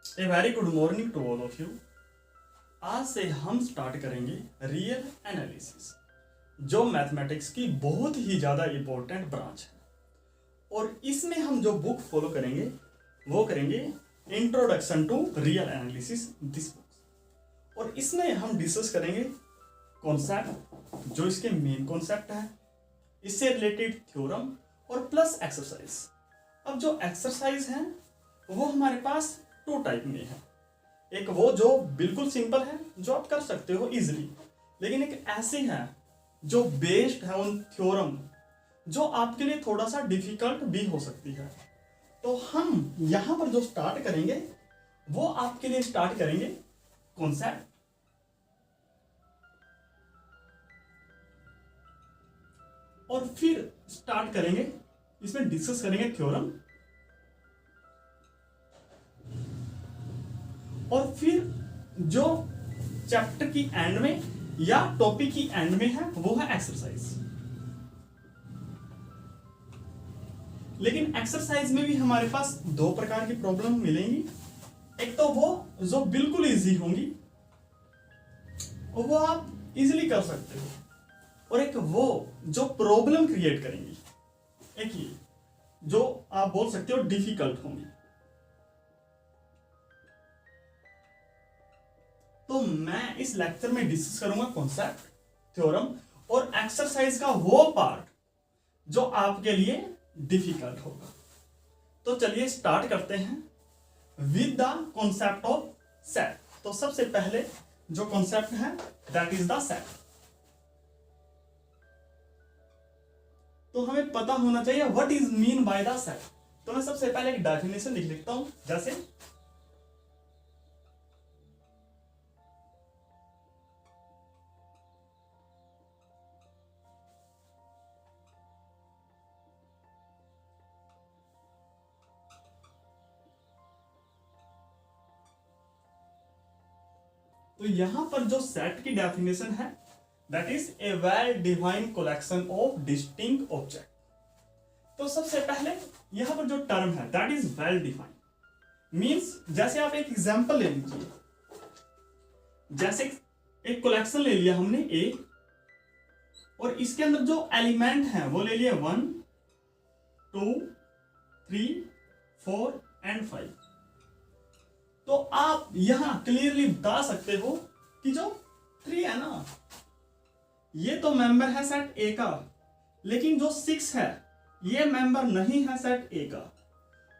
A very good morning to all of you. आज से हम स्टार्ट करेंगे रियल एनालिसिस, जो मैथमेटिक्स की बहुत ही ज़्यादा इम्पोर्टेंट ब्रांच है। और इसमें हम जो बुक फॉलो करेंगे वो करेंगे introduction to real analysis this book. और इसमें हम डिस्कस करेंगे कॉन्सेप्ट, जो इसके मेन कॉन्सेप्ट है, इससे रिलेटेड थ्योरम और प्लस एक्सरसाइज। अब जो एक्सरसाइज है वो हमारे पास टू टाइप में है। एक वो जो बिल्कुल सिंपल है, जो आप कर सकते हो इजीली, लेकिन एक ऐसी है जो बेस्ड है उन थ्योरम, जो आपके लिए थोड़ा सा डिफिकल्ट भी हो सकती है। तो हम यहां पर जो स्टार्ट करेंगे वो आपके लिए स्टार्ट करेंगे कॉन्सेप्ट, और फिर स्टार्ट करेंगे इसमें डिस्कस करेंगे थ्योरम, और फिर जो चैप्टर की एंड में या टॉपिक की एंड में है वो है एक्सरसाइज। लेकिन एक्सरसाइज में भी हमारे पास दो प्रकार की प्रॉब्लम मिलेंगी। एक तो वो जो बिल्कुल इजी होंगी, वो आप इजीली कर सकते हो, और एक वो जो प्रॉब्लम क्रिएट करेंगी, एक ये जो आप बोल सकते हो डिफिकल्ट होंगी। तो मैं इस लेक्चर में डिस्कस करूंगा कॉन्सेप्ट, थ्योरम और एक्सरसाइज का वो पार्ट जो आपके लिए डिफिकल्ट होगा। तो चलिए स्टार्ट करते हैं with the concept of set. तो सबसे पहले जो कॉन्सेप्ट है दैट इज द सेट। तो हमें पता होना चाहिए what is mean by the set. तो मैं सबसे पहले एक डेफिनेशन लिख लेता हूं, जैसे तो यहां पर जो सेट की डेफिनेशन है that is A well defined collection of distinct object. तो सबसे पहले यहां पर जो टर्म है that is well defined means, जैसे आप एक एग्जांपल ले लीजिए, जैसे एक कलेक्शन ले लिया हमने ए, और इसके अंदर जो एलिमेंट है वो ले लिए 1 2 3 4 एंड 5। तो आप यहां क्लियरली बता सकते हो कि जो 3 है ना, ये तो मेंबर है सेट ए का, लेकिन जो 6 है ये मेंबर नहीं है सेट ए का।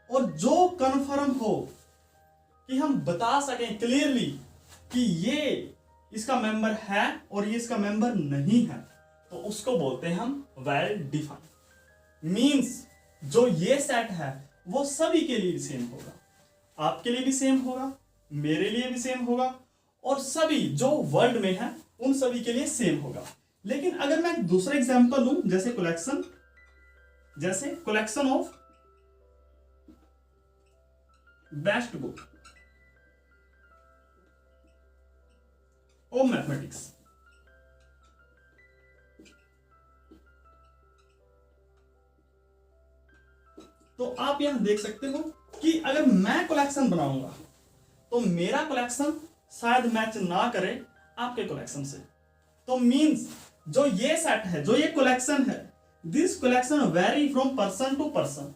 और जो कंफर्म हो कि हम बता सकें क्लियरली कि ये इसका मेंबर है और ये इसका मेंबर नहीं है, तो उसको बोलते हैं हम वेल डिफाइंड। मींस जो ये सेट है वो सभी के लिए सेम होगा, आपके लिए भी सेम होगा, मेरे लिए भी सेम होगा, और सभी जो वर्ल्ड में है उन सभी के लिए सेम होगा। लेकिन अगर मैं दूसरा एग्जांपल लूं, जैसे collection of best book of mathematics, तो आप यहां देख सकते हो कि अगर मैं कलेक्शन बनाऊंगा तो मेरा कलेक्शन शायद मैच ना करे आपके कलेक्शन से। तो मींस जो ये सेट है, जो ये कलेक्शन है, this collection vary from person to person,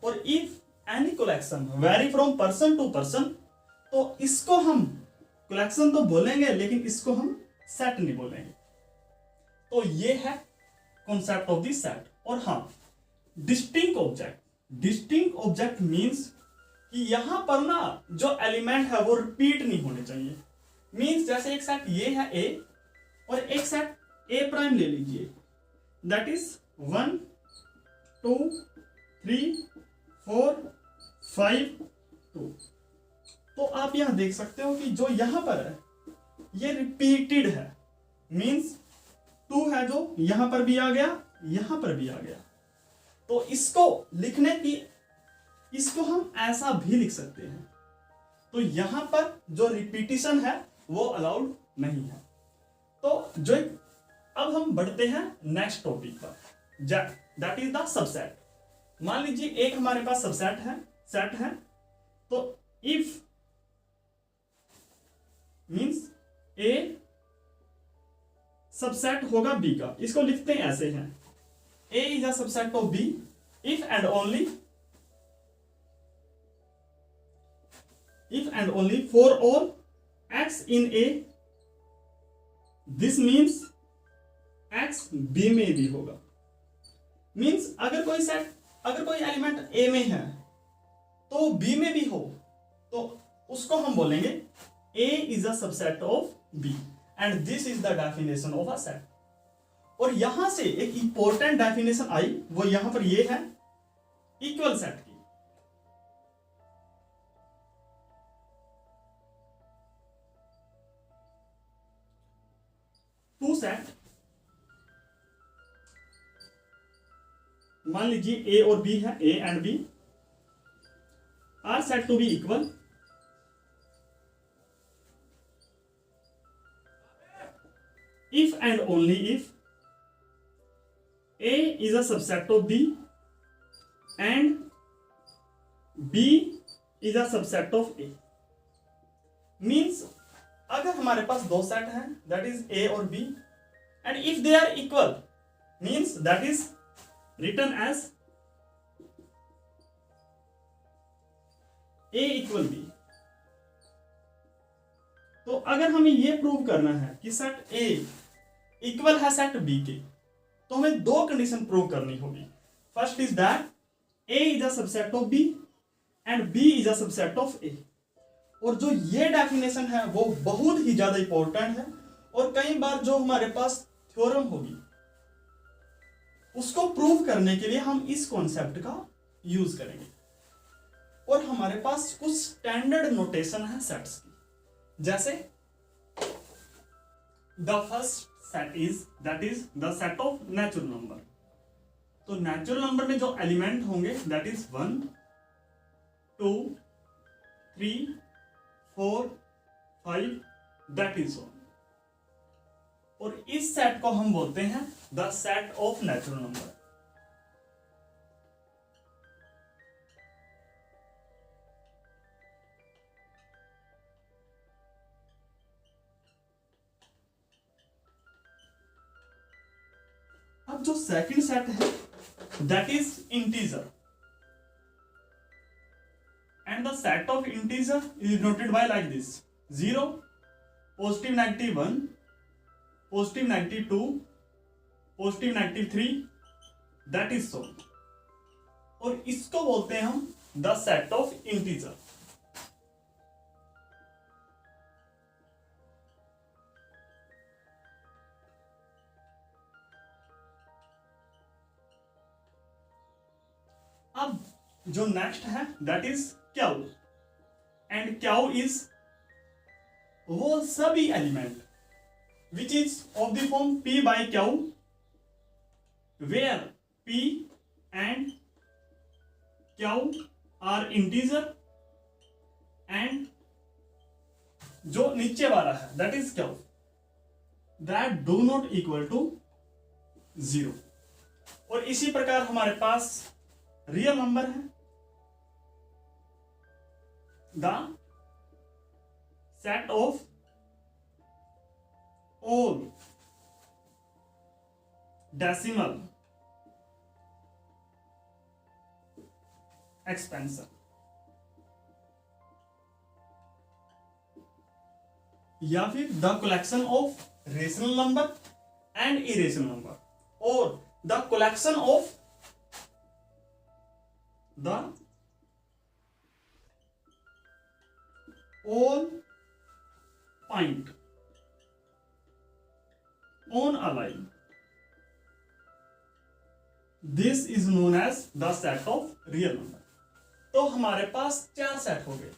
और if any collection vary from person to person, तो इसको हम कलेक्शन तो बोलेंगे लेकिन इसको हम सेट नहीं बोलेंगे। तो ये है कॉन्सेप्ट ऑफ दिस सेट। और हाँ, डिस्टिंक्ट ऑब्जेक्ट मींस कि यहां पर ना जो एलिमेंट है वो रिपीट नहीं होने चाहिए। मींस जैसे एक सेट ये है ए, और एक सेट ए प्राइम ले लीजिए, दैट इज 1 2 3 4 5 2। तो आप यहां देख सकते हो कि जो यहां पर है ये रिपीटेड है, मींस 2 है जो यहां पर भी आ गया, यहां पर भी आ गया। तो इसको लिखने की, इसको हम ऐसा भी लिख सकते हैं। तो यहां पर जो रिपीटिशन है वो अलाउड नहीं है। तो जो अब हम बढ़ते हैं नेक्स्ट टॉपिक पर, दैट इज द सबसेट। मान लीजिए एक हमारे पास सबसेट है, सेट है। तो इफ सबसेट होगा बी का। इसको लिखते हैं ऐसे हैं, A is a subset of B if and only for all x in A, this means x B में भी होगा। मीन्स अगर कोई एलिमेंट ए में है तो बी में भी हो तो उसको हम बोलेंगे A is a subset of B and this is the definition of a set. और यहां से एक इंपॉर्टेंट डेफिनेशन आई, वो यहां पर ये है इक्वल सेट की। टू सेट, मान लीजिए ए और बी है, A and B are set to be equal if and only if A is a subset of B and B is a subset of A। Means अगर हमारे पास दो set हैं that is A और B and if they are equal means that is written as A equal B। तो अगर हमें यह prove करना है कि सेट A इक्वल है सेट B के, तो हमें दो कंडीशन प्रूव करनी होगी। First is that A is a subset of B and B is a subset of A। और जो ये डेफिनेशन है वो बहुत ही ज्यादा इंपॉर्टेंट है और कई बार जो हमारे पास थ्योरम होगी उसको प्रूव करने के लिए हम इस कॉन्सेप्ट का यूज करेंगे। और हमारे पास कुछ स्टैंडर्ड नोटेशन है सेट्स की, जैसे the first set is that is the set of natural number. तो नेचुरल नंबर में जो एलिमेंट होंगे that is 1 2 3 4 5 that is all. और इस सेट को हम बोलते हैं the set of natural number. अब जो सेकंड सेट है that is integer and the set of integer is noted bye like this 0 positive negative 1 positive negative 2 positive negative 3 that is so. और इसको बोलते हैं हम द सेट ऑफ इंटीजर। अब जो नेक्स्ट है that is Q and Q is वो सभी element which is of the form p by q where p and q are integer and जो नीचे वाला है that is q that do not equal to 0। और इसी प्रकार हमारे पास रियल नंबर है the set of all decimal expansion या फिर the collection of rational number and irrational number और the collection of the all point on a line, this is known as the set of real number। तो हमारे पास चार set हो गए।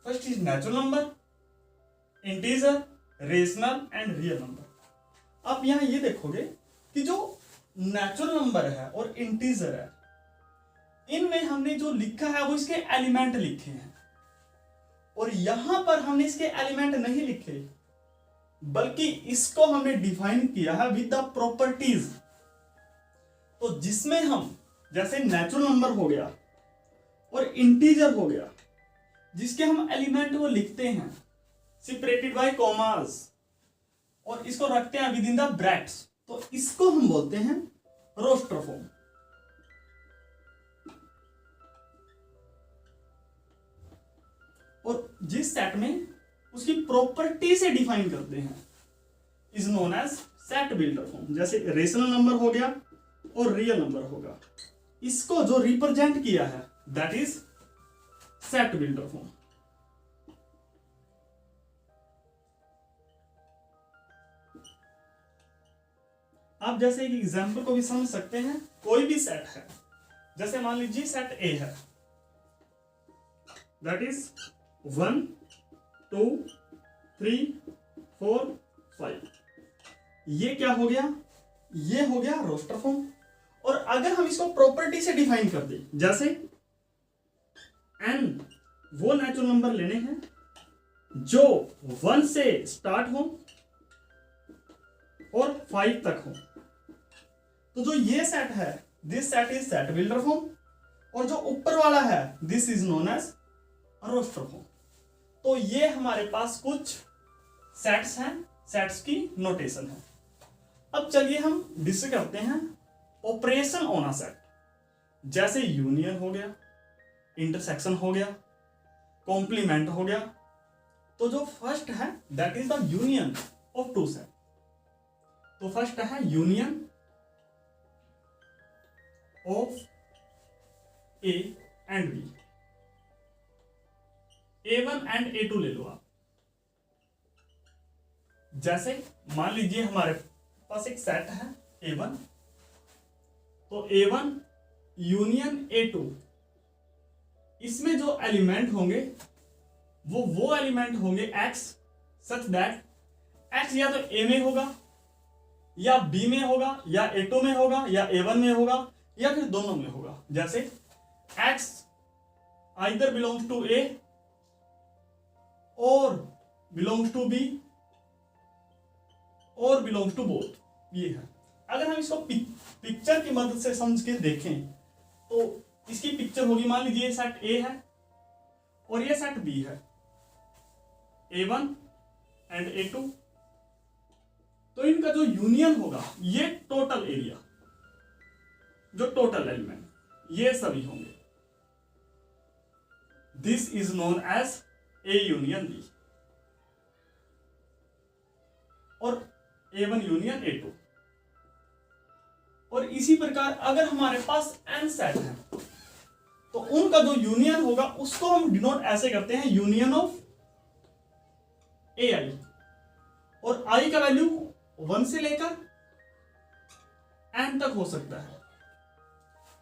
First is natural number, integer, rational and real number. आप यहां ये देखोगे कि जो नेचुरल नंबर है और इंटीजर है इनमें हमने जो लिखा है वो इसके एलिमेंट लिखे हैं और यहां पर हमने इसके एलिमेंट नहीं लिखे बल्कि इसको हमने डिफाइन किया है विद द प्रॉपर्टीज। तो जिसमें हम जैसे नेचुरल नंबर हो गया और इंटीजर हो गया जिसके हम एलिमेंट वो लिखते हैं सेपरेटेड बाय कॉमास, और इसको रखते हैं विद इन द ब्रैकेट्स, तो इसको हम बोलते हैं रोस्टर फॉर्म। और जिस सेट में उसकी प्रॉपर्टी से डिफाइन करते हैं is known as set builder form. जैसे रेशनल नंबर हो गया और रियल नंबर होगा, इसको जो रिप्रेजेंट किया है that is set builder form. आप जैसे एक एग्जांपल को भी समझ सकते हैं, कोई भी सेट है, जैसे मान लीजिए सेट ए है, दैट इज 1 2 3 4 5, ये क्या हो गया, ये हो गया रोस्टर फॉर्म। और अगर हम इसको प्रॉपर्टी से डिफाइन कर दें, जैसे n वो नेचुरल नंबर लेने हैं जो 1 से स्टार्ट हो और 5 तक हो, तो जो ये सेट है this set is set builder form, और जो ऊपर वाला है this is known as roster form. तो ये हमारे पास कुछ सेट्स हैं, सेट्स की नोटेशन है। अब चलिए हम डिस्कस करते हैं ऑपरेशन ऑन अ सेट, जैसे यूनियन हो गया, इंटरसेक्शन हो गया, कॉम्प्लीमेंट हो गया। तो जो फर्स्ट है that is the union of two set. तो फर्स्ट है union of A and B, A1 and A2 ले लो आप। जैसे मान लीजिए हमारे पास एक सेट है A1, तो A1 यूनियन A2, इसमें जो एलिमेंट होंगे वो एलिमेंट होंगे X सच दैट X या तो A में होगा या B में होगा या A2 में होगा या A1 में होगा या फिर दोनों में होगा। जैसे X either belongs to A और बिलोंग्स टू बी और बिलोंग्स टू बोथ, ये है। अगर हम इसको पिक्चर की मदद से समझ के देखें तो इसकी पिक्चर होगी, मान लीजिए ये सेट ए है और ये सेट बी है, A1 एंड A2। तो इनका जो यूनियन होगा, ये टोटल एरिया, जो टोटल एलिमेंट ये सभी होंगे, this is known as A union B और A1 यूनियन A2। और इसी प्रकार अगर हमारे पास n सेट है तो उनका जो यूनियन होगा उसको हम डिनोट ऐसे करते हैं यूनियन ऑफ AI, और I का वैल्यू 1 से लेकर n तक हो सकता है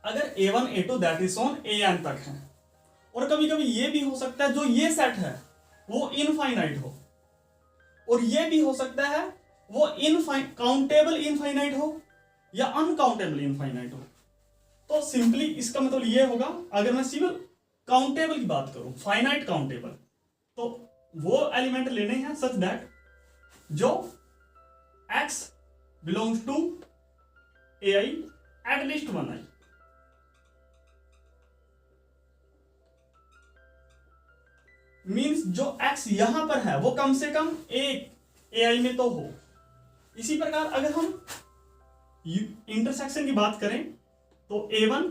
अगर A1 A2 that is on AN तक है। और कभी कभी ये भी हो सकता है जो ये सेट है वो इनफाइनाइट हो, और ये भी हो सकता है वो काउंटेबल इनफाइनाइट हो या अनकाउंटेबल इनफाइनाइट हो। तो सिंपली इसका मतलब ये होगा, अगर मैं सिर्फ काउंटेबल की बात करूं, फाइनाइट काउंटेबल, तो वो एलिमेंट लेने हैं सच दैट जो X belongs to AI at least 1 I। Means जो X यहां पर है वो कम से कम एक AI में तो हो। इसी प्रकार अगर हम इंटरसेक्शन की बात करें तो A1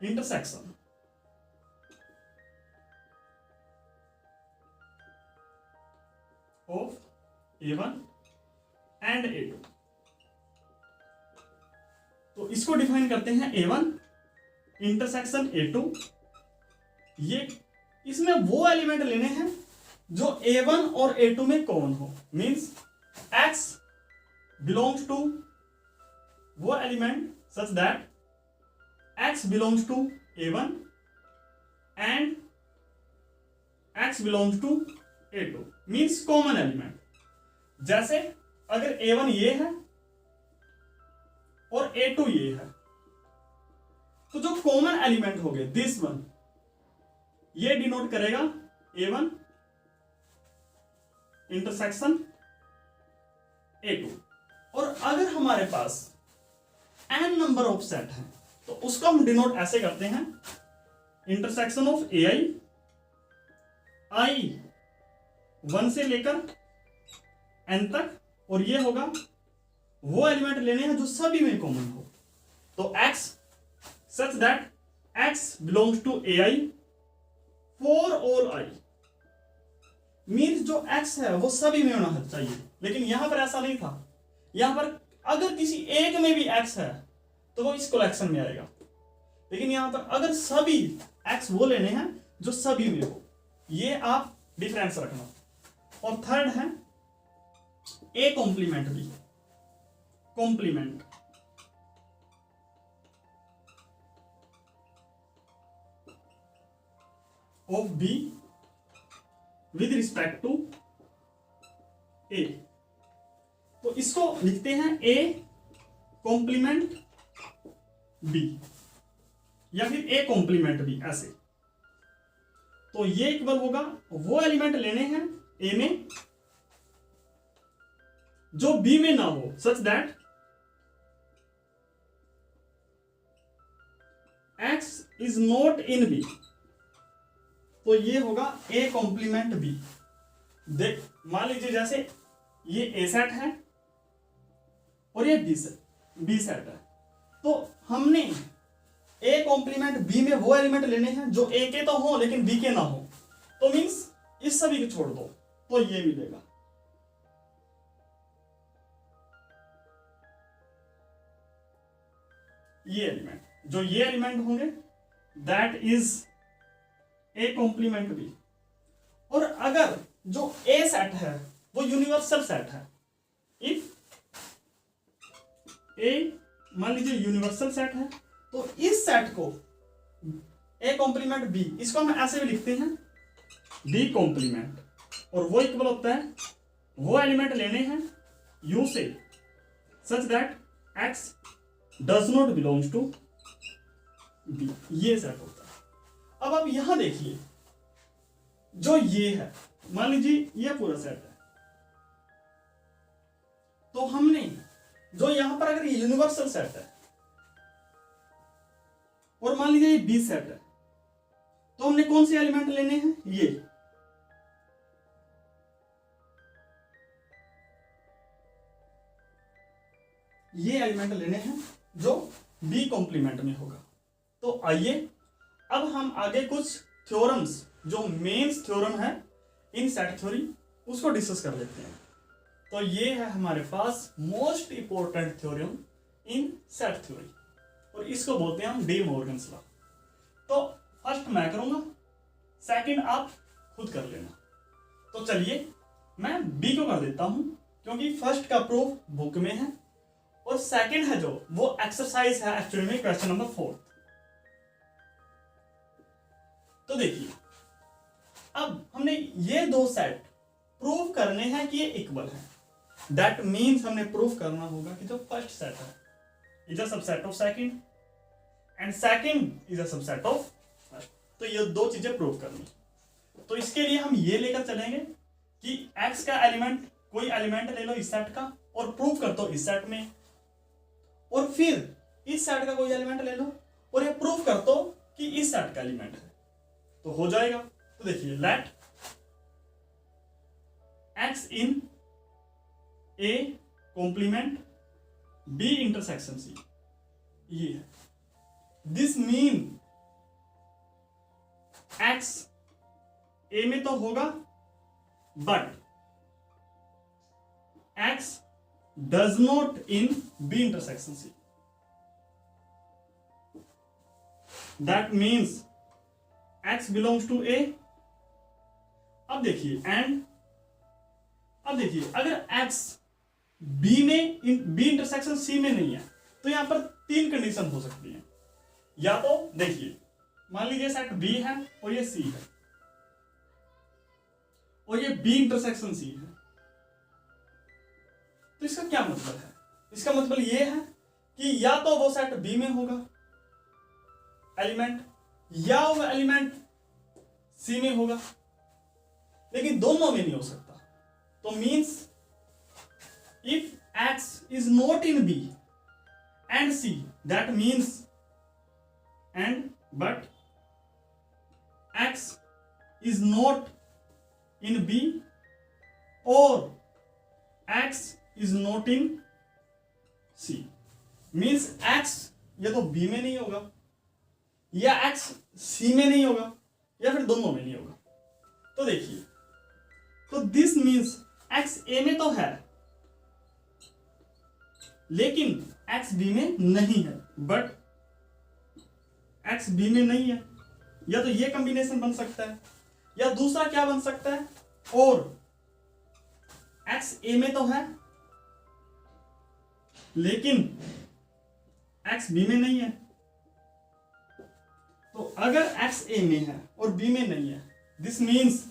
intersection of A1 and A2, तो इसको डिफाइन करते हैं A1 इंटरसेक्शन A2। ये इसमें वो एलिमेंट लेने हैं जो A1 और A2 में कॉमन हो, मींस X बिलोंग्स टू वो element such that X belongs to A1 and X belongs to A2, means common element. जैसे अगर A1 ये है और A2 ये है, तो जो कॉमन एलिमेंट हो गए दिस वन, ये डिनोट करेगा A1 इंटरसेक्शन A2। और अगर हमारे पास n नंबर ऑफ सेट है तो उसको हम डिनोट ऐसे करते हैं, इंटरसेक्शन ऑफ AI I 1 से लेकर n तक, और ये होगा वो एलिमेंट लेने हैं जो सभी में कॉमन हो। तो x such that x belongs to ai for all i, means जो x है वो सभी में होना चाहिए, लेकिन यहां पर ऐसा नहीं था। यहां पर अगर किसी एक में भी x है तो वो इस कलेक्शन में आएगा, लेकिन यहां पर अगर सभी x वो लेने हैं जो सभी में हो, ये आप डिफरेंस रखना। और थर्ड है A complement B, complement of B with respect to A. तो इसको लिखते हैं ए कॉम्प्लीमेंट बी या फिर ए कॉम्प्लीमेंट बी, ऐसे। तो ये इक्वल होगा वो एलिमेंट लेने हैं ए में जो बी में ना हो, such that x is not in B. तो ये होगा ए कॉम्प्लीमेंट बी। देख, मान लीजिए जैसे ये ए सेट है और ये बी सेट है, तो हमने ए कॉम्प्लीमेंट बी में वो एलिमेंट लेने हैं जो ए के तो हो लेकिन बी के ना हो। तो मीन्स इस सभी को छोड़ दो तो ये मिलेगा। ये एलिमेंट, जो ये एलिमेंट होंगे that is A complement B. और अगर जो ए सेट है वो यूनिवर्सल सेट है, इफ ए मान लीजिए यूनिवर्सल सेट है, तो इस सेट को ए कॉम्प्लीमेंट बी, इसको हम ऐसे भी लिखते हैं बी कॉम्प्लीमेंट, और वो इक्वल होता है वो एलिमेंट लेने हैं यू से सच दैट एक्स does not belongs to B. ये सेट होता है। अब आप यहां देखिए, जो ये है, मान लीजिए ये पूरा सेट है, तो हमने जो यहां पर अगर यूनिवर्सल सेट है और मान लीजिए ये बी सेट है, तो हमने कौन से एलिमेंट लेने हैं? ये एलिमेंट लेने हैं जो बी कॉम्प्लीमेंट में होगा। तो आइए अब हम आगे कुछ थ्योरम्स, जो मेंस थ्योरम है इन सेट थ्योरी, उसको डिस्कस कर लेते हैं। तो ये है हमारे पास most important theorem in set theory, और इसको बोलते हैं हम डी मॉर्गन्स लॉ। तो फर्स्ट मैं करूंगा, सेकंड आप खुद कर लेना। तो चलिए मैं बी को कर देता हूं, क्योंकि फर्स्ट का प्रूफ बुक में है और सेकंड है जो वो एक्सरसाइज है एक्चुअली में क्वेश्चन नंबर 4। तो देखिए, अब हमने ये दो सेट प्रूव करने हैं कि ये इक्वल है। दैट मीन्स हमने प्रूव करना होगा कि जो फर्स्ट सेट है is a subset of second and second is a subset of first. तो ये दो चीजें प्रूव करनी। तो इसके लिए हम ये लेकर चलेंगे कि x का एलिमेंट, कोई एलिमेंट ले लो इस सेट का और प्रूव कर दो इस सेट में, और फिर इस सेट का कोई एलिमेंट ले लो और ये प्रूव कर दो कि इस सेट का एलिमेंट है, तो हो जाएगा। तो देखिए, let x in a complement b intersection c, ये है। दिस मीन x a में तो होगा, but x does not in b intersection c. That means x belongs to a। अब देखिए अगर x b में b इंटरसेक्शन c में नहीं है, तो यहां पर तीन कंडीशन हो सकती है। या तो देखिए, मान लीजिए सेट b है और ये c है और ये b इंटरसेक्शन c है, तो इसका क्या मतलब है? इसका मतलब ये है कि या तो वो सेट बी में होगा एलिमेंट, या वो एलिमेंट सी में होगा, लेकिन दोनों में नहीं हो सकता। तो means if x is not in B and C, that means and but x is not in B और x is not in C, means x या तो B में नहीं होगा या x C में नहीं होगा या फिर दोनों में नहीं होगा। तो देखिए, तो दिस मीन्स x A में तो है लेकिन x B में नहीं है, बट x B में नहीं है। या तो ये कॉम्बिनेशन बन सकता है या दूसरा क्या बन सकता है, और x A में तो है लेकिन x B में नहीं है। तो अगर x A में है और B में नहीं है, this means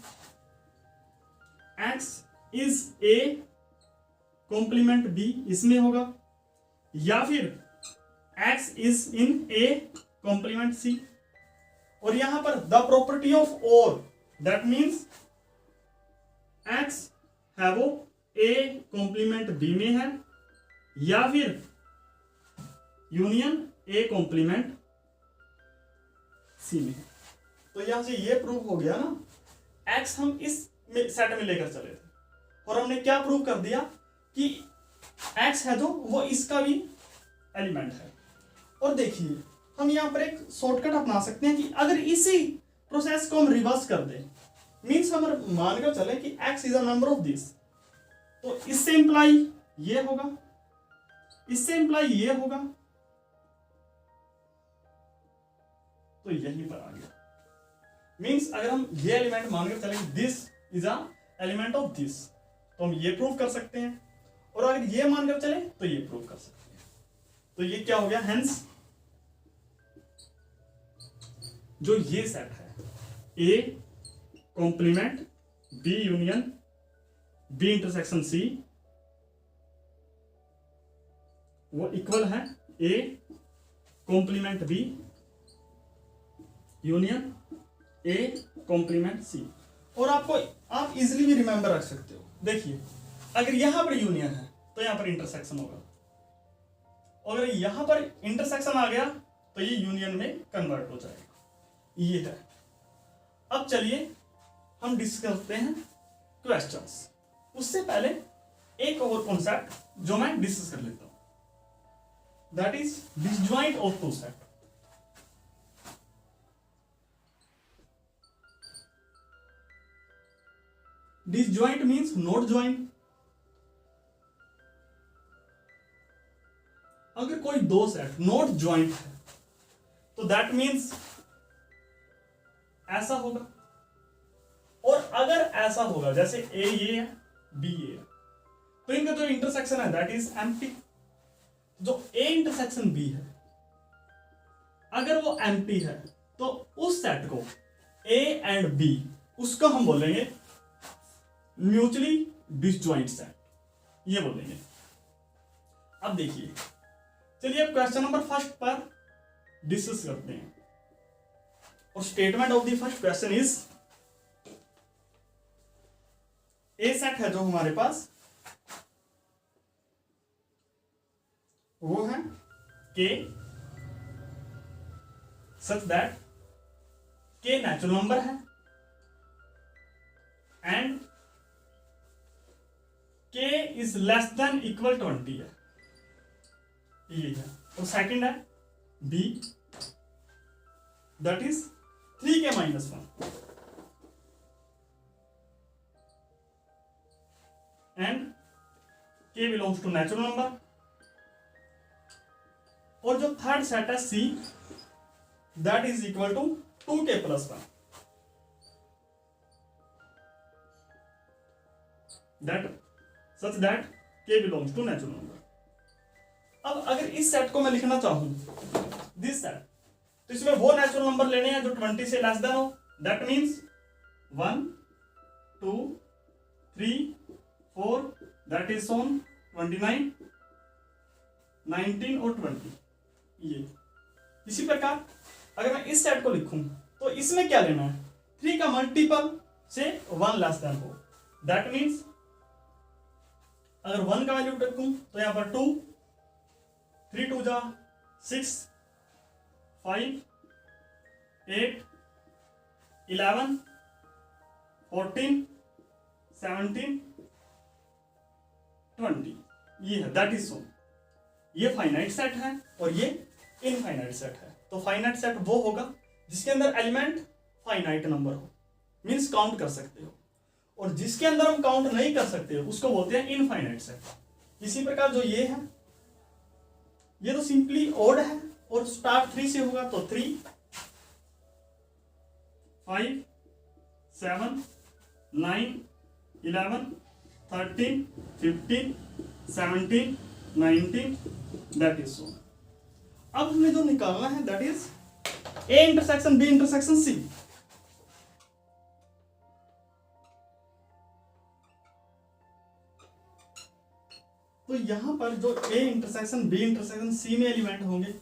x is A complement B इसमें होगा, या फिर x is in A complement C। और यहां पर द प्रॉपर्टी ऑफ और, दैट मीन्स x है वो A कॉम्प्लीमेंट B में है या फिर यूनियन A कॉम्प्लीमेंट C में है। तो यहां से ये प्रूव हो गया ना, x हम इस सेट में लेकर चले थे और हमने क्या प्रूव कर दिया कि x है जो वो इसका भी एलिमेंट है। और देखिए, हम यहां पर एक शॉर्टकट अपना सकते हैं कि अगर इसी प्रोसेस को हम रिवर्स कर दें, मीन्स हम मानकर चले कि x is a number of this, तो इससे इंप्लाई ये होगा, इससे इंप्लाई ये होगा, तो यहीं पर आ गया। मीन्स अगर हम ये एलिमेंट मानकर चले this is a element of this, तो हम ये प्रूव कर सकते हैं, और अगर ये मानकर चले तो ये प्रूव कर सकते हैं। तो ये क्या हो गया, हेंस जो ये सेट है A complement B union B intersection C, वो इक्वल है A complement B union A complement C। और आप इजिली भी रिमेंबर रख सकते हो। देखिए, अगर यहां पर यूनियन है तो यहां पर इंटरसेक्शन होगा, और अगर यहां पर इंटरसेक्शन आ गया तो ये यूनियन में कन्वर्ट हो जाएगा। ये है। अब चलिए हम डिस्कस करते हैं क्वेश्चंस। उससे पहले एक और कॉन्सेप्ट जो मैं डिस्कस कर लेता हूं, that is disjoint of two set. Disjoint means not joint. अगर कोई दो सेट नॉट ज्वाइंट है तो दैट मीन्स ऐसा होगा, और अगर ऐसा होगा जैसे ए ये है बी ये है, तो इनका जो इंटरसेक्शन है दैट इज एम्प्टी। जो ए इंटरसेक्शन बी है अगर वो एम्प्टी है तो उस सेट को ए एंड बी उसको हम बोलेंगे म्यूचुअली डिसजॉइंट सेट, ये बोलेंगे। अब देखिए, चलिए अब क्वेश्चन नंबर फर्स्ट पर डिस्कस करते हैं। और statement of the first question is, A set है जो हमारे पास वो है K such that K natural number है and K is less than equal 20 है, ये है। और सेकंड है B that is 3k -1 and k belongs to natural number। और जो थर्ड सेट है C that is equal to 2k + 1, that such that k belongs to natural number। अब अगर इस सेट को मैं लिखना चाहूं दिस सेट, तो इसमें वो नेचुरल नंबर लेने हैं जो 20 से लेस देन हो, that means 1 2 3 4 that is on 29 19 और 20। ये इसी प्रकार अगर मैं इस सेट को लिखूं तो इसमें क्या लेना है, 3 का मल्टीपल से 1 लेस देन हो, दैट मीन्स अगर 1 का वैल्यू रखूं तो यहां पर 2 3 2 जा 6 5 8 11 14 17 20 ये है, दैट इज सो। ये फाइनाइट सेट है और ये इनफाइनाइट सेट है। तो फाइनाइट सेट वो होगा जिसके अंदर एलिमेंट फाइनाइट नंबर हो, मीन्स काउंट कर सकते हो, और जिसके अंदर हम काउंट नहीं कर सकते हो उसको बोलते हैं इनफाइनाइट सेट। इसी प्रकार जो ये है, ये तो सिंपली ओड है और स्टार्ट 3 से होगा, तो 3 5 7 9 11 13 15 17 19 दैट इज सो। अब हमें जो निकालना है that is A intersection B intersection C. तो यहां पर जो A intersection B intersection C में एलिमेंट होंगे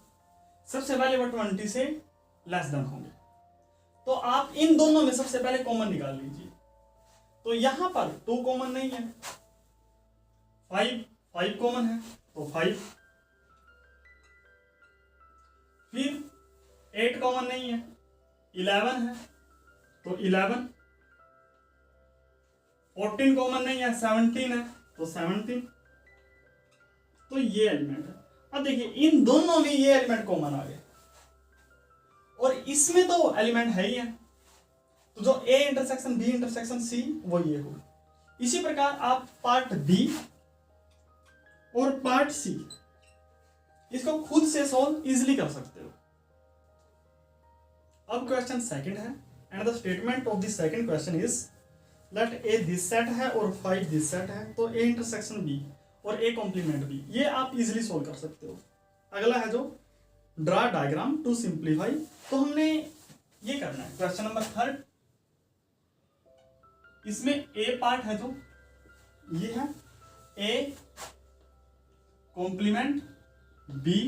सबसे पहले वो 20 से लेस देन होंगे। तो आप इन दोनों में सबसे पहले कॉमन निकाल लीजिए। तो यहां पर 2 कॉमन नहीं है, 5 कॉमन है तो 5, फिर 8 कॉमन नहीं है, 11 है तो 11, 14 कॉमन नहीं है, 17 है तो 17। तो ये एलिमेंट है। अब देखिए इन दोनों में ये एलिमेंट कॉमन आ गए और इसमें तो एलिमेंट है ही है, तो जो A intersection B intersection C वो ये होगा। इसी प्रकार आप पार्ट बी और पार्ट सी इसको खुद से सॉल्व इजिली कर सकते हो। अब क्वेश्चन सेकंड है, and the statement of the second question is let A this set है और 5 दिस सेट है, तो ए इंटरसेक्शन बी और ए कॉम्प्लीमेंट बी, ये आप इजिली सोल्व कर सकते हो। अगला है जो ड्रा डायग्राम टू सिंप्लीफाई, तो हमने ये करना है क्वेश्चन नंबर 3। इसमें ए पार्ट है जो ये है A complement B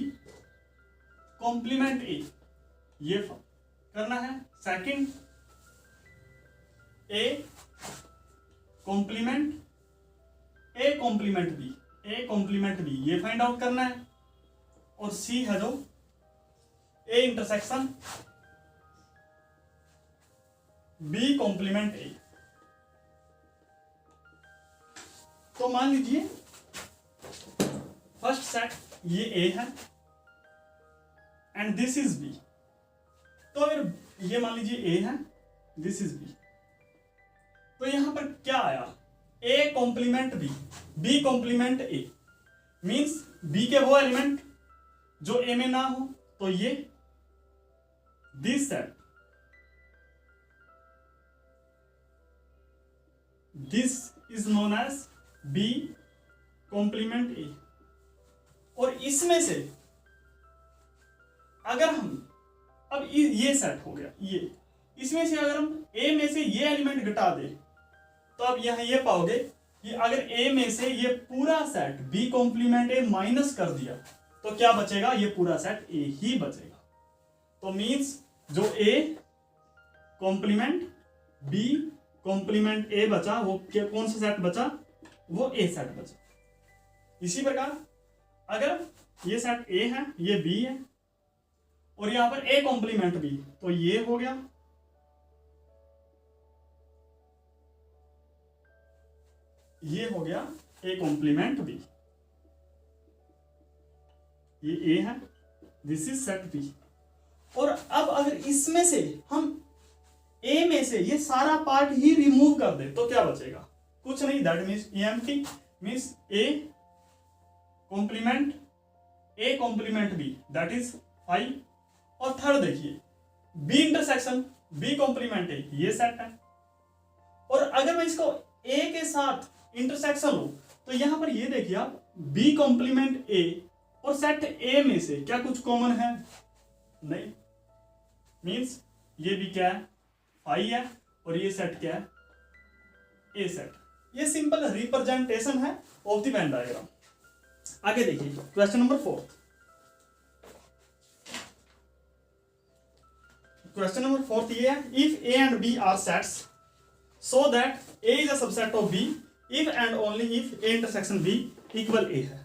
complement A, ये करना है। Second A complement B, A complement B ये फाइंड आउट करना है। और सी है जो A intersection B complement A. तो मान लीजिए फर्स्ट सेट ये ए है एंड दिस इज बी, तो अगर ये मान लीजिए ए है, दिस इज बी, तो यहां पर क्या आया, A complement B, B complement A, means B के वो एलिमेंट जो ए में ना हो, तो ये this set, this is known as B complement A. और इसमें से अगर हम, अब ये सेट हो गया, ये इसमें से अगर हम ए में से ये एलिमेंट घटा दे, तो अब यहां ये पाओगे कि अगर ए में से ये पूरा set B complement A minus कर दिया तो क्या बचेगा, ये पूरा सेट ए ही बचेगा। तो मींस जो A complement B complement A बचा, वो कौन सा सेट बचा, वो ए सेट बचा। इसी प्रकार अगर ये सेट ए है, ये बी है, और यहां पर ए कॉम्प्लीमेंट बी, तो ये हो गया, ये हो गया ए कॉम्प्लीमेंट बी, ये ए है, दिस इज सेट बी। और अब अगर इसमें से हम ए में से ये सारा पार्ट ही रिमूव कर दे तो क्या बचेगा, कुछ नहीं, that means empty, means A complement B, that is 5। और थर्ड देखिए B intersection B complement A, ये सेट है। और अगर मैं इसको ए के साथ इंटरसेक्शन लूं तो यहां पर ये देखिए आप बी कॉम्प्लीमेंट ए और सेट ए में से क्या कुछ कॉमन है, नहीं, मींस ये भी क्या है, 5 है, और ये सेट क्या है, ए सेट। ये सिंपल रिप्रेजेंटेशन है ऑफ द वेन डायग्राम। आगे देखिए क्वेश्चन नंबर 4। क्वेश्चन नंबर 4 ये है, if A and B are sets so that A is a subset of B if and only if A intersection B equal A है।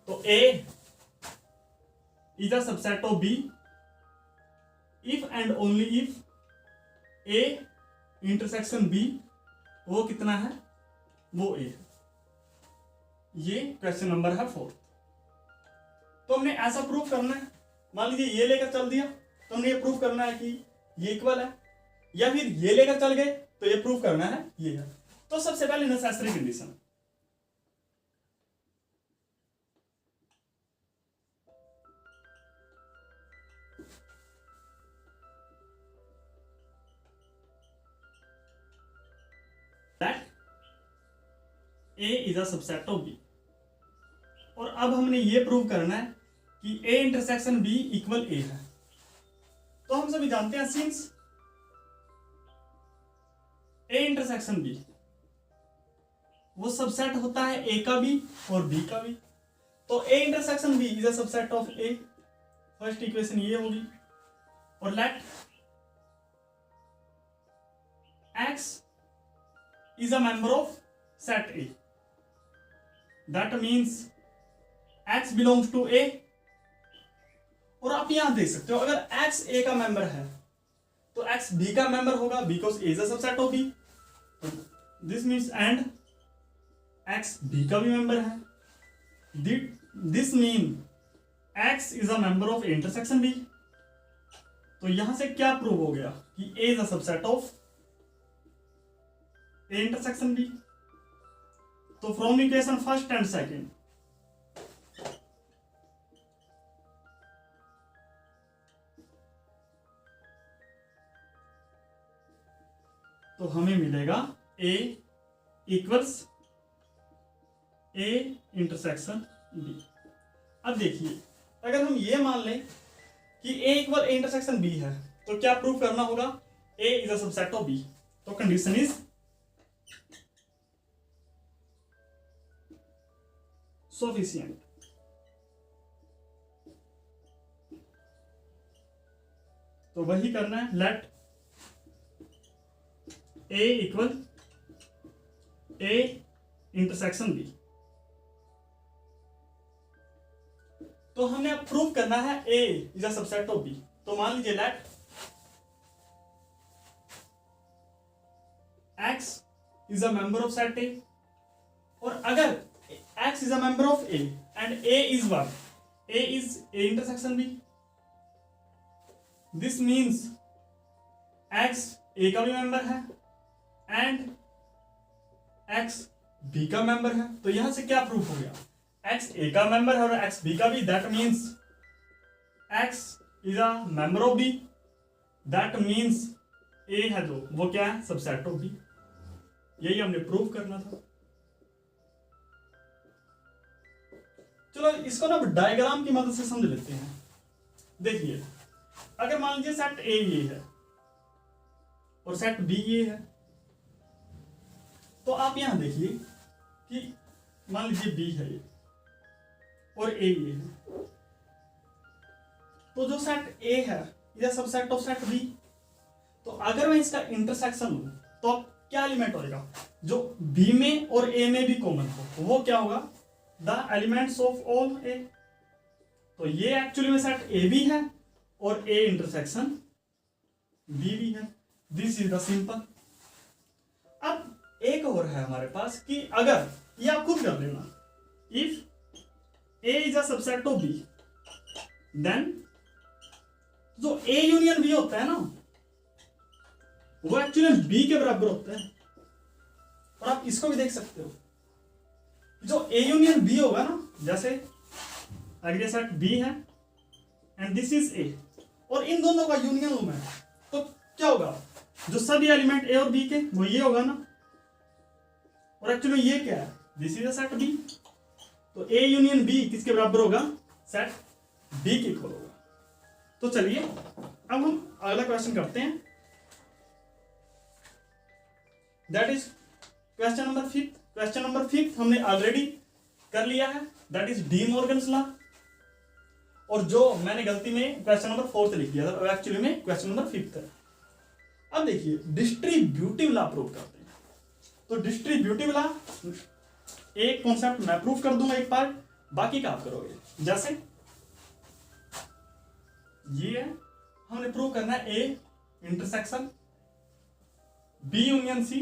तो A is a subset of B if and only if A intersection B वो कितना है, वो ए है। ये question number है 4। तो हमने ऐसा प्रूफ करना है, मान लीजिए ये लेकर चल दिया तो हमने ये प्रूफ करना है कि ये इक्वल है, या फिर ये लेकर चल गए तो ये प्रूफ करना है ये है। तो सबसे पहले necessary condition, that A is a subset of B। और अब हमने ये प्रूव करना है कि A intersection B equal A है। तो हम सभी जानते हैं सिंस A इंटरसेक्शन B वो सबसेट होता है A का भी और B का भी, तो A intersection B is a subset of A। First equation ये होगी। और late X is a member of set A, that means X belongs to A। और आप यहां देख सकते हो अगर X A का मेंबर है तो X B का मेंबर होगा because A is a subset of B। तो this means and X B का भी मेंबर है, this mean X is a member of A intersection B। तो यहां से क्या प्रूव हो गया कि A is a subset of A intersection B। तो from equation first and second तो हमें मिलेगा A equals A intersection B। अब देखिए अगर हम ये मान लें कि A equal A intersection B है तो क्या प्रूफ करना होगा, A is a subset of B। तो कंडीशन इज sufficient। तो वही करना है, let A equal A intersection B। तो हमने अब प्रूव करना है A is a subset of B। तो मान लीजिए let X is a member of set A। और अगर X is a member of A and A is what? A is A intersection B। This means X A का भी member है and X B का member है। तो यहां से क्या प्रूफ हो गया, X A का मेंबर है और X B का भी, that means X is a member of B, that means A है जो वो क्या है, सबसेट ऑफ B। यही हमने प्रूफ करना था। चलो इसको ना डायग्राम की मदद से समझ लेते हैं। देखिए अगर मान लीजिए सेट A ये है और सेट B ये है, तो आप यहां देखिए कि मान लीजिए B है ये और A ये है, तो जो सेट A है यह सबसेट ऑफ सेट B। तो अगर मैं इसका इंटरसेक्शन लूं तो अब क्या एलिमेंट होगा जो B में और A में भी कॉमन हो, वो क्या होगा, the elements of all A। तो ये एक्चुअली में सेट A भी है और A इंटरसेक्शन B भी है। This is the simple. अब एक और है हमारे पास कि अगर ये आप खुद कर लेना, if A is a subset of B then जो A यूनियन B होता है ना वो एक्चुअली B के बराबर होता है। और आप इसको भी देख सकते हो, जो A यूनियन B होगा ना, जैसे अगर ये सेट B है एंड दिस इज A और इन दोनों का यूनियन लूं मैं तो क्या होगा, जो सभी एलिमेंट A और B के वो ये होगा ना। और एक्चुअली ये क्या है, this is a set B। तो A यूनियन B किसके बराबर होगा, सेट B के इक्वल होगा। तो चलिए अब हम अगला क्वेश्चन करते हैं, that is question number 5। Question number 5 हमने ऑलरेडी कर लिया है, that is D Morgan's law. और जो मैंने गलती में क्वेश्चन नंबर 4 लिख दिया था, एक्चुअली में क्वेश्चन नंबर 5 है। अब देखिए डिस्ट्रीब्यूटिव लॉ प्रूव करते हैं। तो डिस्ट्रीब्यूटिव लॉ एक कॉन्सेप्ट मैं प्रूव कर दूंगा एक पार्ट, बाकी का आप करोगे। जैसे ये है, हमने प्रूव करना है A intersection B union C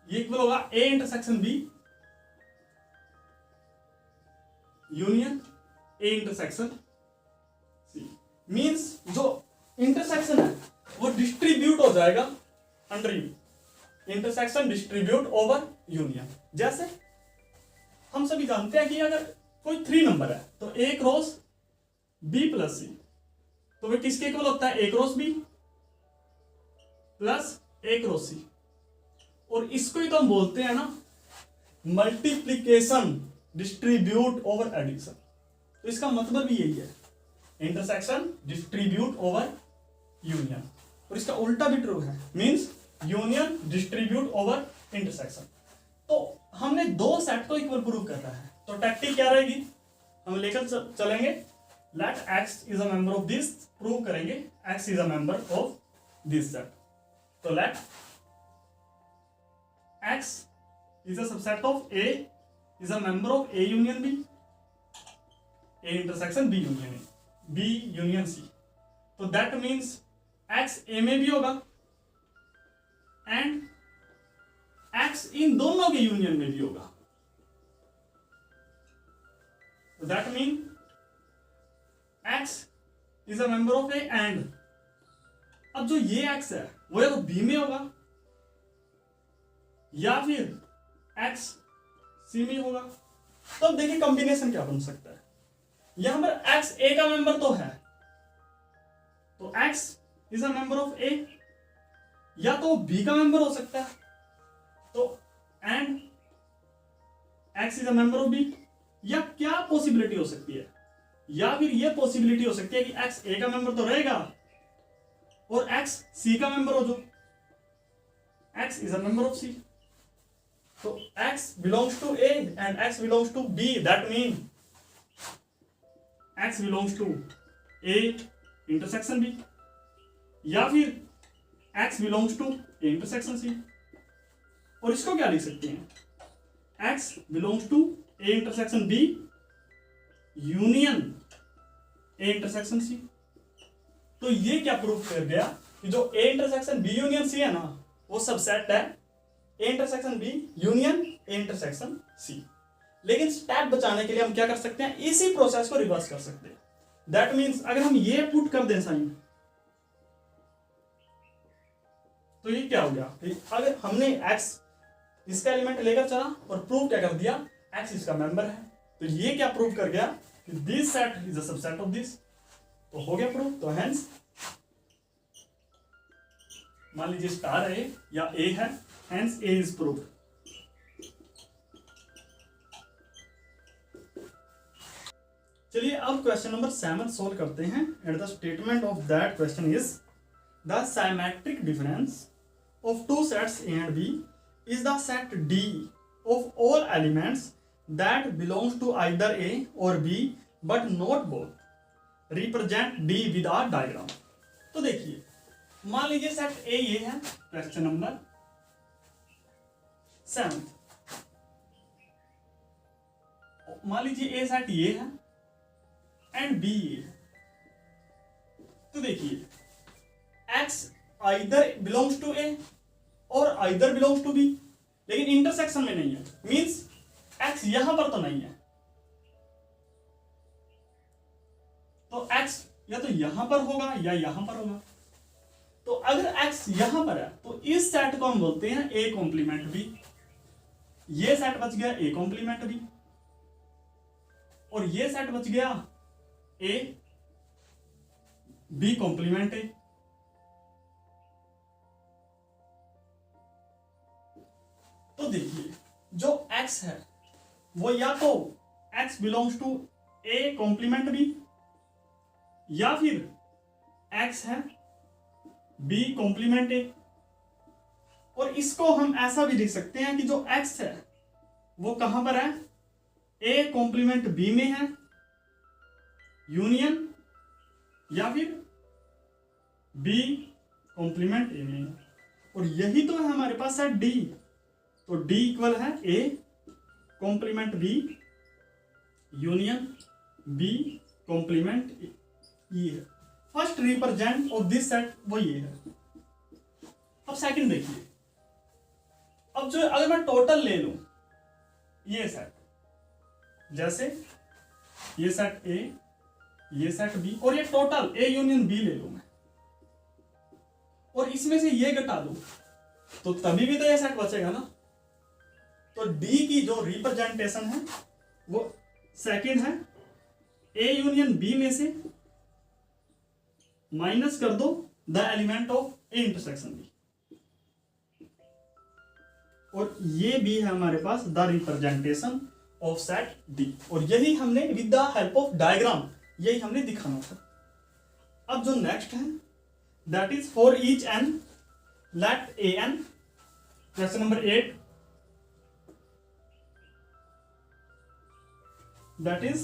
ये इक्वल होगा A intersection B union A intersection C. Means जो इंटरसेक्शन है वो डिस्ट्रीब्यूट हो जाएगा under U, intersection distribute over union. जैसे हम सभी जानते हैं कि अगर कोई 3 नंबर है तो ए क्रॉस बी प्लस सी, तो वह किसके इक्वल होता है? ए क्रॉस बी प्लस ए क्रॉस सी। और इसको ही तो हम बोलते हैं ना मल्टीप्लीकेशन डिस्ट्रीब्यूट ओवर एडिशन। तो इसका मतलब भी यही है, इंटरसेक्शन डिस्ट्रीब्यूट ओवर यूनियन। और इसका उल्टा भी ट्रू है, means union distribute over intersection. तो हमने 2 सेट को इक्वल प्रूव करना है, तो टैक्टिक क्या रहेगी? हम लेकर चलेंगे let x is a member of this, prove करेंगे x is a member of this set. तो let x is a subset of A is a member of A union B, A intersection B union A, B union C. तो that means x ए में भी होगा and x इन दोनों के union में भी होगा। तो that mean x is a member of A and, अब जो ये एक्स है वो या तो बी में होगा या फिर एक्स सी में होगा। तो अब देखिए कॉम्बिनेशन क्या बन सकता है। यहां पर एक्स ए का मेंबर तो है, तो x is a member of A, या तो बी का मेंबर हो सकता है, तो and x is a member of B. या क्या पॉसिबिलिटी हो सकती है, या फिर यह पॉसिबिलिटी हो सकती है कि एक्स ए का मेंबर तो रहेगा और एक्स सी का मेंबर हो, जो x is a member of C. तो x belongs to A and x belongs to B, that mean x belongs to A intersection B, या फिर x belongs to A intersection C. और इसको क्या लिख सकते हैं? X belongs to A intersection B union A intersection C. तो ये क्या प्रूफ कर गया कि जो A intersection B union C है ना, वो सबसेट है ए intersection B union A intersection C. लेकिन स्टेप बचाने के लिए हम क्या कर सकते हैं? इसी प्रोसेस को रिवर्स कर सकते हैं। दैट मीन्स अगर हम ये पुट कर दें साइन, तो ये क्या हो गया? अगर हमने x इसका एलिमेंट लेकर चला और प्रूव क्या कर दिया, x इसका मेंबर है, तो ये क्या प्रूव कर गया कि this set is a subset of this. तो हो गया प्रूव। तो हेंस मान लीजिए स्टार है या ए है, हेंस ए इज प्रूव्ड। चलिए अब क्वेश्चन नंबर 7 सोल्व करते हैं। And the statement of that question is the symmetric difference of two sets A and B is the set D of all elements that belongs to either A or B but not both. Represent D with a diagram. तो देखिए, मान लीजिए set A ये है, question number 7। मान लीजिए A set ये है एंड B ये है। तो देखिए X either belongs to A और आइदर बिलोंग्स टू बी, लेकिन इंटरसेक्शन में नहीं है। मींस एक्स यहां पर तो नहीं है, तो एक्स या तो यहां पर होगा या यहां पर होगा। तो अगर एक्स यहां पर है तो इस सेट को हम बोलते हैं ए कॉम्प्लीमेंट बी। ये सेट बच गया ए कॉम्प्लीमेंट बी, और ये सेट बच गया ए बी कॉम्प्लीमेंट ए। तो देखिए जो x है वो या तो x belongs to a complement b, या फिर x है b कॉम्प्लीमेंट a। और इसको हम ऐसा भी लिख सकते हैं कि जो x है वो कहां पर है? a कॉम्प्लीमेंट b में है यूनियन, या फिर b कॉम्प्लीमेंट a में है। और यही तो है हमारे पास है d। तो D इक्वल है A complement B union B complement E है। First represent of this set वो ये है। अब सेकंड देखिए, अब जो अगर मैं टोटल ले लूं ये सेट, जैसे ये सेट ए, ये सेट बी, और ये टोटल ए यूनियन बी ले लूं मैं, और इसमें से ये घटा दूं, तो तभी भी तो ये सेट बचेगा ना। तो डी की जो रिप्रेजेंटेशन है वो सेकंड है, ए यूनियन बी में से माइनस कर दो the element of A intersection B, और ये भी है हमारे पास the representation of set D, और यही हमने with the help of diagram यही हमने दिखाना था। अब जो नेक्स्ट है that is for each n let A n, question number 8, that is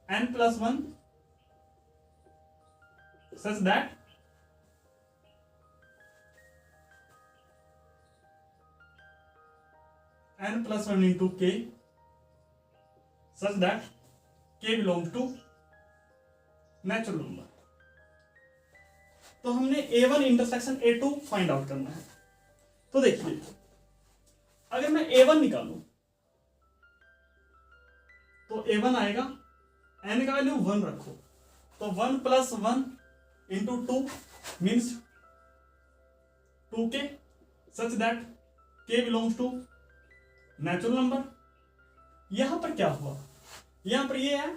n plus 1 such that n plus 1 into k such that k belongs to natural number। तो हमने a1 intersection a2 find out करना है। तो देखिए अगर मैं a1 निकालूं तो a1 आएगा, n का वैल्यू 1 रखो, तो 1 plus 1 into 2 means 2k such that k belongs to natural number. यहां पर क्या हुआ, यहां पर ये है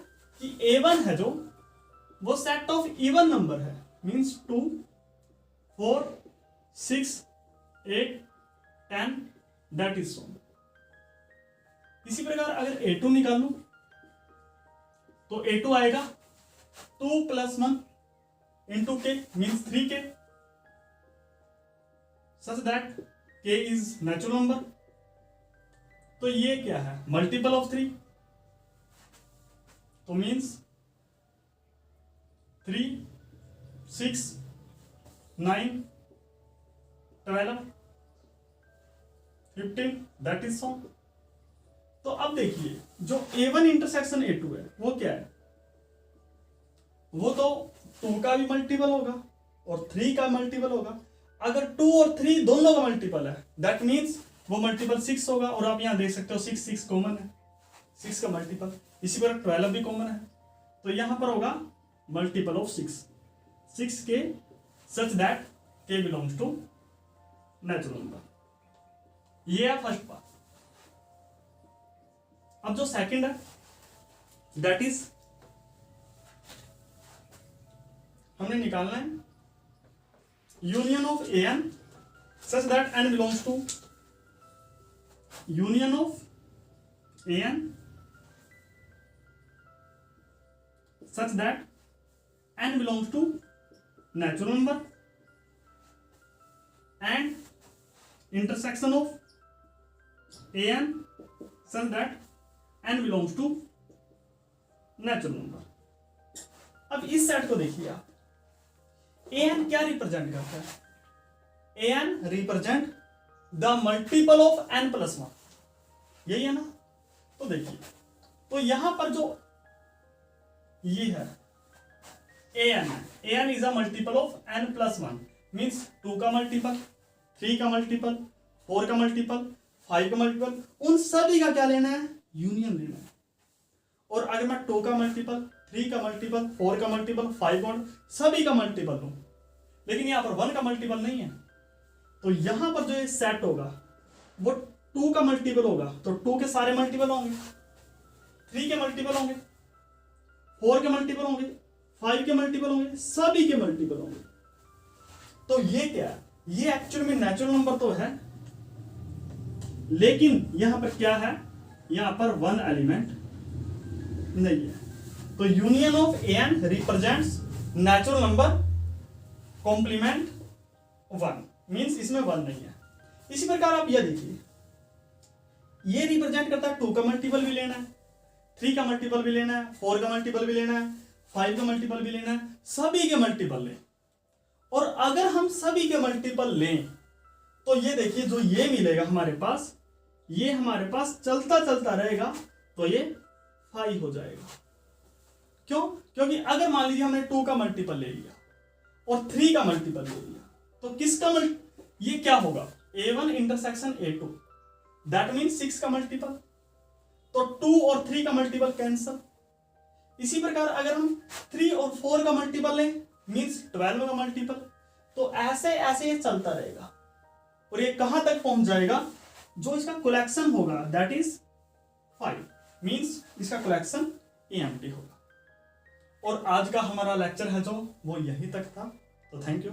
कि a1 है जो वो सेट ऑफ इवन नंबर है, मीन्स 2 4 6 8 10 दैट इज सो। इसी प्रकार अगर a2 निकालूं तो a2 आएगा 2 प्लस 1 इंटू के means 3k such that k is natural number. तो ये क्या है, मल्टीपल ऑफ 3, तो मीन्स 3 6 9 12 15 दैट इज सो। तो अब देखिए जो a1 इंटरसेक्शन a2 है वो क्या है, वो तो 2 का भी मल्टीपल होगा और 3 का मल्टीपल होगा। अगर 2 और 3 दोनों का मल्टीपल है दैट मीन्स वो मल्टीपल 6 होगा, और आप यहां देख सकते हो 6 6 कॉमन है, 6 का मल्टीपल। इसी प्रकार 12 भी कॉमन है, तो यहां पर होगा मल्टीपल ऑफ 6 के सच दैट के बिलोंग्स टू नेचुरल नंबर। ये है फर्स्ट पार्ट। अब जो सेकंड है दैट इज हमने निकालना है union of A N such that N belongs to union of A N such that N belongs to natural number and intersection of A N such that n belongs to natural number. अब इस set को देखिए आप, an क्या represent करता है, an represent the multiple of n plus 1, यही है ना। तो देखिए तो यहां पर जो ये है an is a multiple of n plus 1 means 2 का मल्टीपल, 3 का मल्टीपल, 4 का मल्टीपल, 5 का मल्टीपल, उन सभी का क्या लेना है, यूनियन लेना है। और अगर मैं 2 का मल्टीपल, 3 का मल्टीपल, 4 का मल्टीपल, 5 का सभी का मल्टीपल लूं, लेकिन यहां पर 1 का मल्टीपल नहीं है, तो यहां पर जो ये सेट होगा वो 2 का मल्टीपल होगा, तो 2 के सारे मल्टीपल होंगे, 3 के मल्टीपल होंगे, 4 के मल्टीपल होंगे, 5 के मल्टीपल होंगे, सभी के मल्टीपल होंगे। तो ये क्या है, ये एक्चुअल में नेचुरल नंबर तो है, लेकिन यहां पर क्या है, यहां पर 1 एलिमेंट नहीं है। तो union of N represents natural number complement 1 means इसमें 1 नहीं है। इसी प्रकार आप यह देखिए, ये रिप्रेजेंट करता है 2 का मल्टीपल भी लेना है, 3 का मल्टीपल भी लेना है, 4 का मल्टीपल भी लेना है, 5 का मल्टीपल भी लेना है, सभी के मल्टीपल लें। और अगर हम सभी के मल्टीपल लें तो ये देखिए जो ये मिलेगा हमारे पास, ये हमारे पास चलता चलता रहेगा, तो ये 5 हो जाएगा। क्यों? क्योंकि अगर मान लीजिए हमने 2 का मल्टीपल ले लिया और 3 का मल्टीपल ले लिया, तो किसका ये क्या होगा, A1 intersection A2 that means 6 का मल्टीपल। तो 2 और 3 का मल्टीपल कैंसल। इसी प्रकार अगर हम 3 और 4 का मल्टीपल लें मीन्स 12 का मल्टीपल, तो ऐसे ऐसे ये चलता रहेगा और ये कहां तक पहुंच जाएगा, जो इसका कलेक्शन होगा दैट इज 5 मीन्स इसका कलेक्शन एम्प्टी होगा। और आज का हमारा लेक्चर है जो वो यहीं तक था। तो थैंक यू।